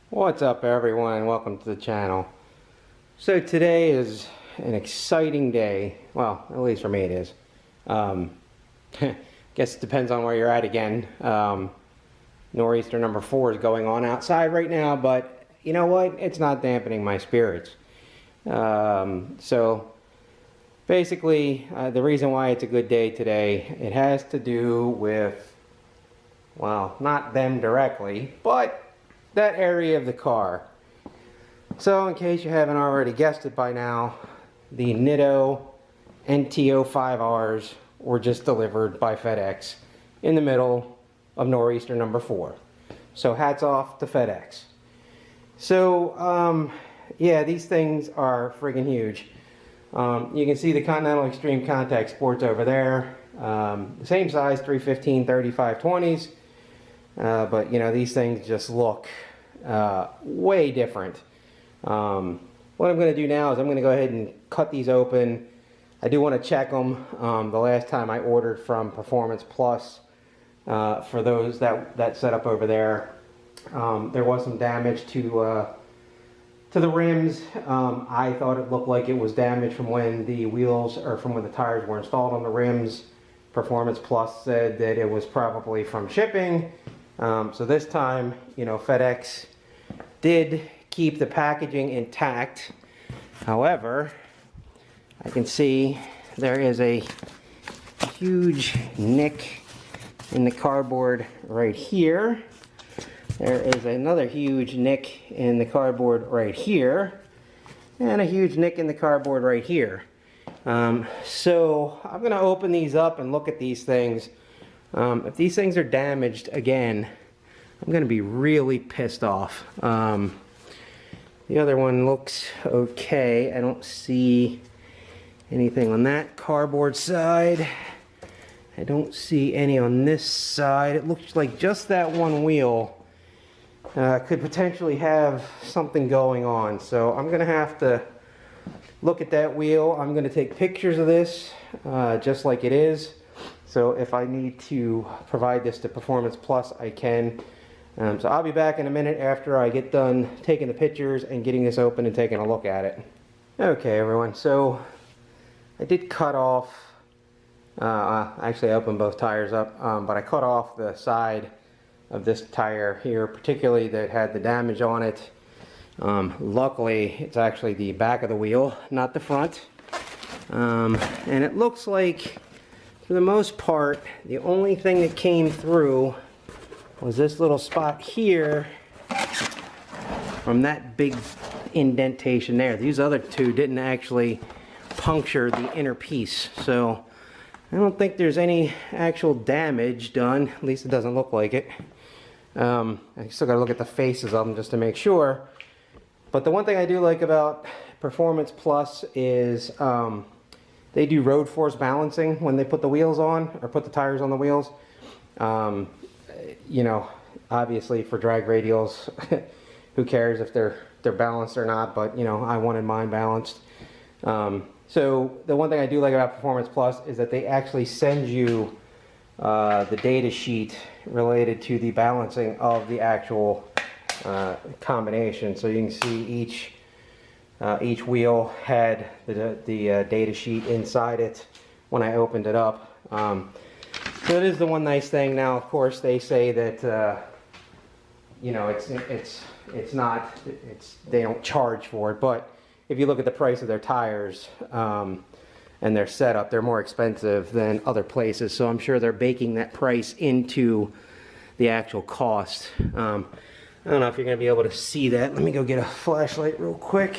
What's up everyone, welcome to the channel. So today is an exciting day. Well, at least for me it is. Guess it depends on where you're at again. Nor'easter number 4 is going on outside right now, but you know what? It's not dampening my spirits. So basically, the reason why it's a good day today, it has to do with, well, not them directly, but that area of the car. So in case you haven't already guessed it by now, the Nitto NT05Rs were just delivered by FedEx in the middle of Nor'easter number 4. So hats off to FedEx. So yeah, these things are friggin' huge. You can see the Continental Extreme Contact Sports over there. The same size, 315 3520s. But you know, these things just look way different. What I'm going to do now is I'm going to go ahead and cut these open. I do want to check them. The last time I ordered from Performance Plus, for those that setup over there, there was some damage to the rims. I thought it looked like it was damage from when the wheels, or from when the tires were installed on the rims. Performance Plus said that it was probably from shipping. So this time, you know, FedEx did keep the packaging intact. However, I can see there is a huge nick in the cardboard right here. There is another huge nick in the cardboard right here. And a huge nick in the cardboard right here. So I'm going to open these up and look at these things. If these things are damaged again, I'm going to be really pissed off. The other one looks okay. I don't see anything on that cardboard side. I don't see any on this side. It looks like just that one wheel could potentially have something going on. So I'm going to have to look at that wheel. I'm going to take pictures of this just like it is. So if I need to provide this to Performance Plus, I can. So I'll be back in a minute after I get done taking the pictures and getting this open and taking a look at it. Okay everyone, so I did cut off, actually I opened both tires up, but I cut off the side of this tire here, particularly that had the damage on it. Luckily it's actually the back of the wheel, not the front. And it looks like, for the most part, the only thing that came through was this little spot here from that big indentation there. These other two didn't actually puncture the inner piece, so I don't think there's any actual damage done. At least it doesn't look like it. I still gotta look at the faces of them just to make sure. But the one thing I do like about Performance Plus is they do road force balancing when they put the wheels on, or put the tires on the wheels. You know, obviously for drag radials, who cares if they're balanced or not, but you know, I wanted mine balanced. So the one thing I do like about Performance Plus is that they actually send you the data sheet related to the balancing of the actual combination. So you can see each wheel had the data sheet inside it when I opened it up. So it is the one nice thing. Now, of course, they say that you know, they don't charge for it. But if you look at the price of their tires and their setup, they're more expensive than other places. So I'm sure they're baking that price into the actual cost. I don't know if you're going to be able to see that. Let me go get a flashlight real quick.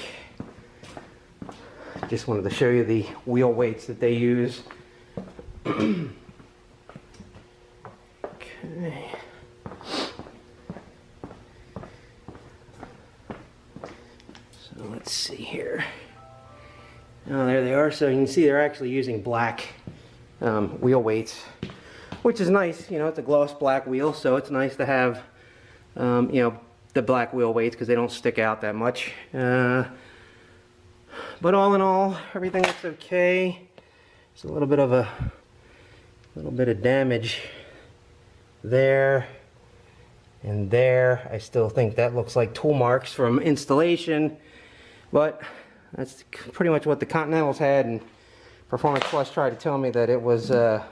Just wanted to show you the wheel weights that they use. Okay. So let's see here. Oh, there they are. So you can see they're actually using black wheel weights, which is nice. You know, it's a gloss black wheel, so it's nice to have you know, the black wheel weights because they don't stick out that much. But all in all, everything looks okay. It's a little bit of a A little bit of damage there and there. I still think that looks like tool marks from installation, but that's pretty much what the Continentals had, and Performance Plus tried to tell me that it was their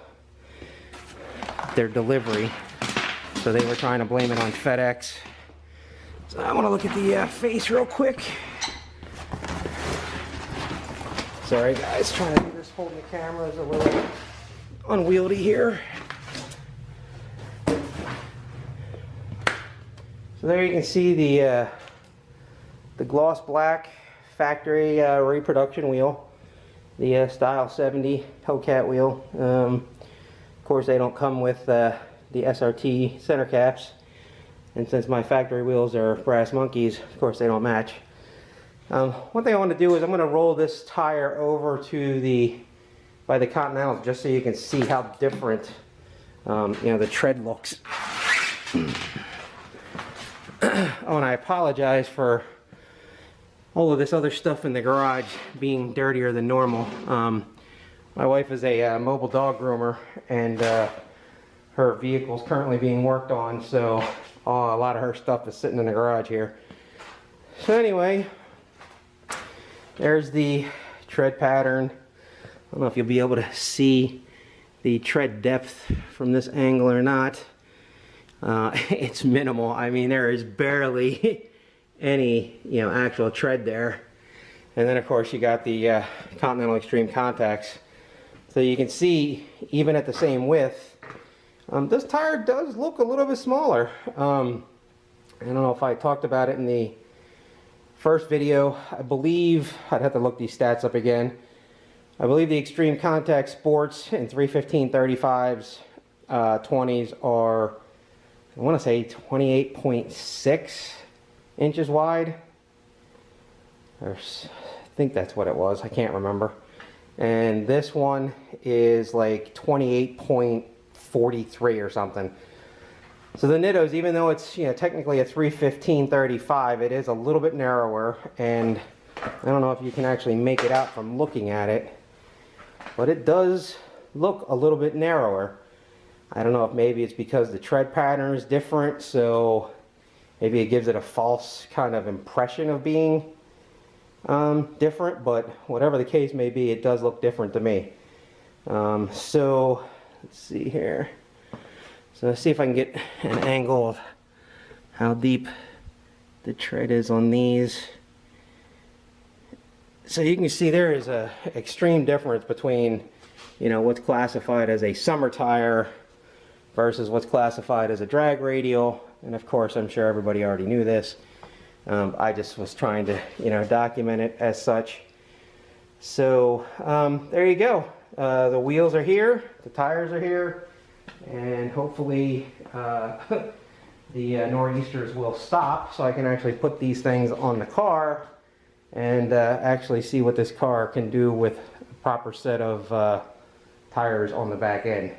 delivery, so they were trying to blame it on FedEx. So I want to look at the face real quick. Sorry guys, trying to do this holding the camera is a little unwieldy here. So there you can see the gloss black factory reproduction wheel, the Style 70 Hellcat wheel. Of course they don't come with the SRT center caps, and since my factory wheels are brass monkeys, of course they don't match. One thing I want to do is I'm going to roll this tire over to by the Continentals, just so you can see how different the tread looks. Oh, and I apologize for all of this other stuff in the garage being dirtier than normal. My wife is a mobile dog groomer, and her vehicle is currently being worked on, so a lot of her stuff is sitting in the garage here. So anyway, there's the tread pattern. I don't know if you'll be able to see the tread depth from this angle or not. It's minimal. I mean, there is barely any actual tread there. And then of course you got the Continental Extreme contacts. So you can see, even at the same width, this tire does look a little bit smaller. I don't know if I talked about it in the first video. I believe, I'd have to look these stats up again. I believe the Extreme Contact Sports and 315/35s 20s are, I want to say 28.6 inches wide. I think that's what it was. I can't remember. And this one is like 28.43 or something. So the Nittos, even though it's technically a 315/35, it is a little bit narrower, and I don't know if you can actually make it out from looking at it, but it does look a little bit narrower. I don't know if maybe it's because the tread pattern is different, so maybe it gives it a false kind of impression of being different, but whatever the case may be, it does look different to me. So let's see here. So let's see if I can get an angle of how deep the tread is on these. So you can see there is a extreme difference between what's classified as a summer tire versus what's classified as a drag radial. And of course, I'm sure everybody already knew this. I just was trying to document it as such. So there you go. The wheels are here, the tires are here, and hopefully the noreasters will stop so I can actually put these things on the car and actually see what this car can do with a proper set of tires on the back end.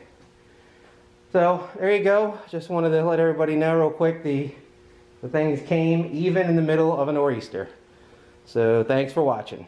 So there you go. Just wanted to let everybody know real quick, the things came even in the middle of a noreaster. So thanks for watching.